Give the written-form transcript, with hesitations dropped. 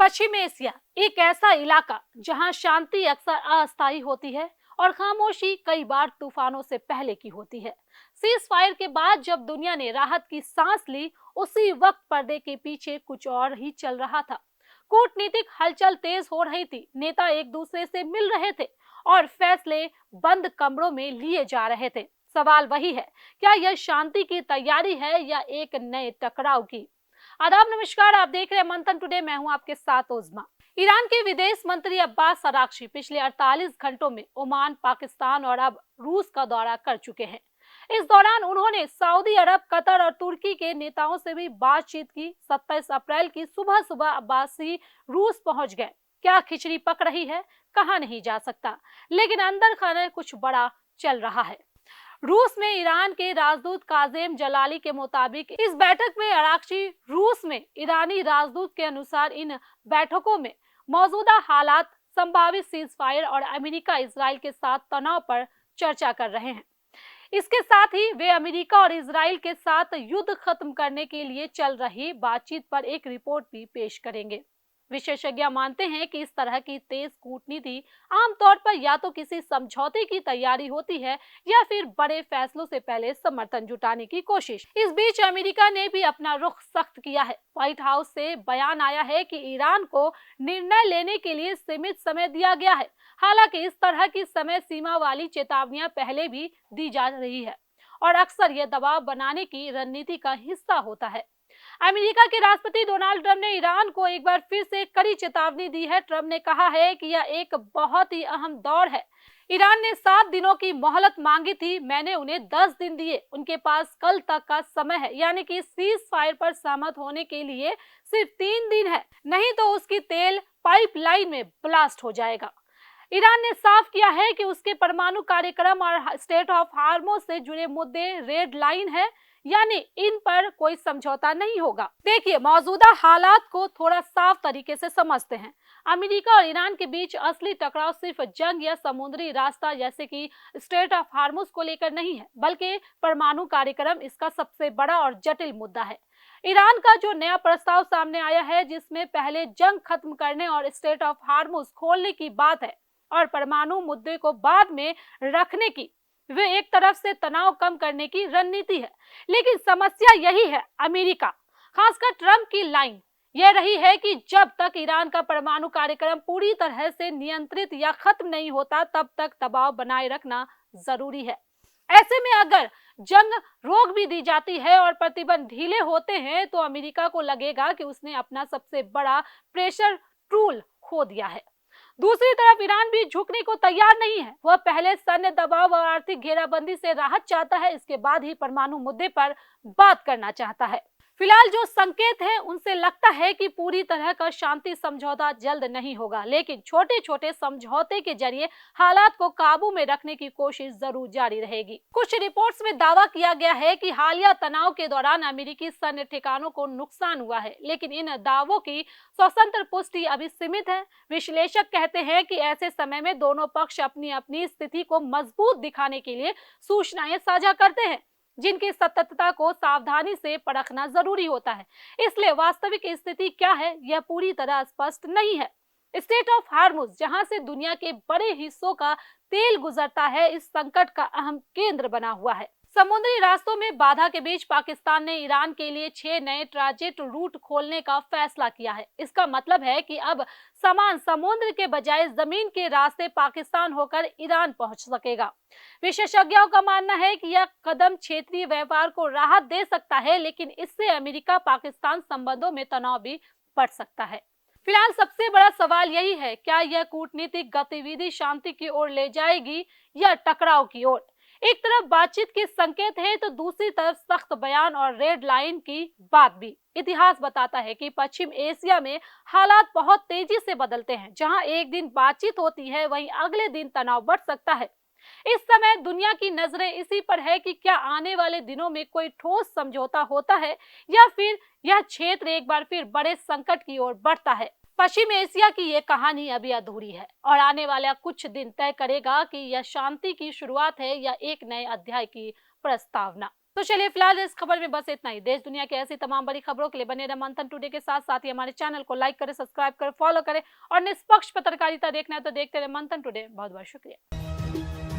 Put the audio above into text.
पश्चिम Asia एक ऐसा इलाका जहां शांति अक्सर अस्थायी होती है और खामोशी कई बार तूफानों से पहले की होती है। सीज फायर के बाद जब दुनिया ने राहत की सांस ली, उसी वक्त पर्दे के पीछे कुछ और ही चल रहा था। कूटनीतिक हलचल तेज हो रही थी, नेता एक दूसरे से मिल रहे थे और फैसले बंद कमरों में लिए जा रहे थे। सवाल वही है, क्या यह शांति की तैयारी है या एक नए टकराव की? आदाब, नमस्कार। आप देख रहे हैं मंथन टुडे। मैं हूं आपके साथ उज़मा। ईरान के विदेश मंत्री अब्बास अरागची पिछले 48 घंटों में ओमान, पाकिस्तान और अब रूस का दौरा कर चुके हैं। इस दौरान उन्होंने सऊदी अरब, कतर और तुर्की के नेताओं से भी बातचीत की। 27 अप्रैल की सुबह सुबह अब्बासी रूस पहुंच गए। क्या खिचड़ी पक रही है, कहा नहीं जा सकता, लेकिन अंदर खाने कुछ बड़ा चल रहा है। रूस में ईरान के राजदूत काजेम जलाली के मुताबिक इस बैठक में अरागची रूस में ईरानी राजदूत के अनुसार इन बैठकों में मौजूदा हालात, संभावित सीज फायर और अमेरिका इजराइल के साथ तनाव पर चर्चा कर रहे हैं। इसके साथ ही वे अमेरिका और इजराइल के साथ युद्ध खत्म करने के लिए चल रही बातचीत पर एक रिपोर्ट भी पेश करेंगे। विशेषज्ञ मानते हैं कि इस तरह की तेज कूटनीति आमतौर पर या तो किसी समझौते की तैयारी होती है या फिर बड़े फैसलों से पहले समर्थन जुटाने की कोशिश। इस बीच अमेरिका ने भी अपना रुख सख्त किया है। व्हाइट हाउस से बयान आया है कि ईरान को निर्णय लेने के लिए सीमित समय दिया गया है। हालांकि इस तरह की समय सीमा वाली चेतावनियां पहले भी दी जा रही है और अक्सर यह दबाव बनाने की रणनीति का हिस्सा होता है। अमेरिका के राष्ट्रपति डोनाल्ड ट्रंप ने ईरान को एक बार फिर से कड़ी चेतावनी दी है। ट्रंप ने कहा है कि यह एक बहुत ही अहम दौर है। ईरान ने 7 दिनों की मोहलत मांगी थी, मैंने उन्हें 10 दिन दिए। उनके पास कल तक का समय है, यानी कि सीज फायर पर सहमत होने के लिए सिर्फ 3 दिन है, नहीं तो उसकी तेल पाइपलाइन में ब्लास्ट हो जाएगा। ईरान ने साफ किया है कि उसके परमाणु कार्यक्रम और स्टेट ऑफ हार्मोज से जुड़े मुद्दे रेड लाइन है, यानी इन पर कोई समझौता नहीं होगा। देखिए, मौजूदा हालात को थोड़ा साफ तरीके से समझते हैं। अमेरिका और ईरान के बीच असली टकराव सिर्फ जंग या समुद्री रास्ता जैसे कि स्ट्रेट ऑफ हार्मोज को लेकर नहीं है, बल्कि परमाणु कार्यक्रम इसका सबसे बड़ा और जटिल मुद्दा है। ईरान का जो नया प्रस्ताव सामने आया है, जिसमें पहले जंग खत्म करने और स्ट्रेट ऑफ हार्मोज खोलने की बात है और परमाणु मुद्दे को बाद में रखने की, वे एक तरफ से तनाव कम करने की रणनीति है। लेकिन समस्या यही है, अमेरिका, खासकर ट्रंप की लाइन यह रही है कि जब तक ईरान का परमाणु कार्यक्रम पूरी तरह से नियंत्रित या खत्म नहीं होता, तब तक दबाव बनाए रखना जरूरी है। ऐसे में अगर जंग रोक भी दी जाती है और प्रतिबंध ढीले होते हैं, तो अमेरिका को लगेगा कि उसने अपना सबसे बड़ा प्रेशर टूल खो दिया है। दूसरी तरफ ईरान भी झुकने को तैयार नहीं है। वह पहले सैन्य दबाव और आर्थिक घेराबंदी से राहत चाहता है, इसके बाद ही परमाणु मुद्दे पर बात करना चाहता है। फिलहाल जो संकेत हैं, उनसे लगता है कि पूरी तरह का शांति समझौता जल्द नहीं होगा, लेकिन छोटे छोटे समझौते के जरिए हालात को काबू में रखने की कोशिश जरूर जारी रहेगी। कुछ रिपोर्ट्स में दावा किया गया है कि हालिया तनाव के दौरान अमेरिकी सैन्य ठिकानों को नुकसान हुआ है, लेकिन इन दावों की स्वतंत्र पुष्टि अभी सीमित है। विश्लेषक कहते हैं कि ऐसे समय में दोनों पक्ष अपनी अपनी स्थिति को मजबूत दिखाने के लिए सूचनाएं साझा करते हैं, जिनकी सत्यता को सावधानी से परखना जरूरी होता है। इसलिए वास्तविक स्थिति क्या है, यह पूरी तरह स्पष्ट नहीं है। स्टेट ऑफ हार्मुज, जहां से दुनिया के बड़े हिस्सों का तेल गुजरता है, इस संकट का अहम केंद्र बना हुआ है। समुद्री रास्तों में बाधा के बीच पाकिस्तान ने ईरान के लिए 6 नए ट्रांजिट रूट खोलने का फैसला किया है। इसका मतलब है कि अब सामान समुद्र के बजाय जमीन के रास्ते पाकिस्तान होकर ईरान पहुंच सकेगा। विशेषज्ञों का मानना है कि यह कदम क्षेत्रीय व्यापार को राहत दे सकता है, लेकिन इससे अमेरिका पाकिस्तान संबंधों में तनाव भी बढ़ सकता है। फिलहाल सबसे बड़ा सवाल यही है, क्या यह कूटनीतिक गतिविधि शांति की ओर ले जाएगी या टकराव की ओर? एक तरफ बातचीत के संकेत है, तो दूसरी तरफ सख्त बयान और रेड लाइन की बात भी। इतिहास बताता है कि पश्चिम एशिया में हालात बहुत तेजी से बदलते हैं। जहां एक दिन बातचीत होती है, वहीं अगले दिन तनाव बढ़ सकता है। इस समय दुनिया की नजरें इसी पर है कि क्या आने वाले दिनों में कोई ठोस समझौता होता है या फिर यह क्षेत्र एक बार फिर बड़े संकट की ओर बढ़ता है। पश्चिम एशिया की ये कहानी अभी अधूरी है और आने वाला कुछ दिन तय करेगा कि यह शांति की शुरुआत है या एक नए अध्याय की प्रस्तावना। तो चलिए फिलहाल इस खबर में बस इतना ही। देश दुनिया की ऐसी तमाम बड़ी खबरों के लिए बने रहे मंथन टुडे के साथ। साथ ही हमारे चैनल को लाइक करें, सब्सक्राइब करें, फॉलो करें और निष्पक्ष पत्रकारिता देखना है तो देखते रहे मंथन टुडे। बहुत बहुत शुक्रिया।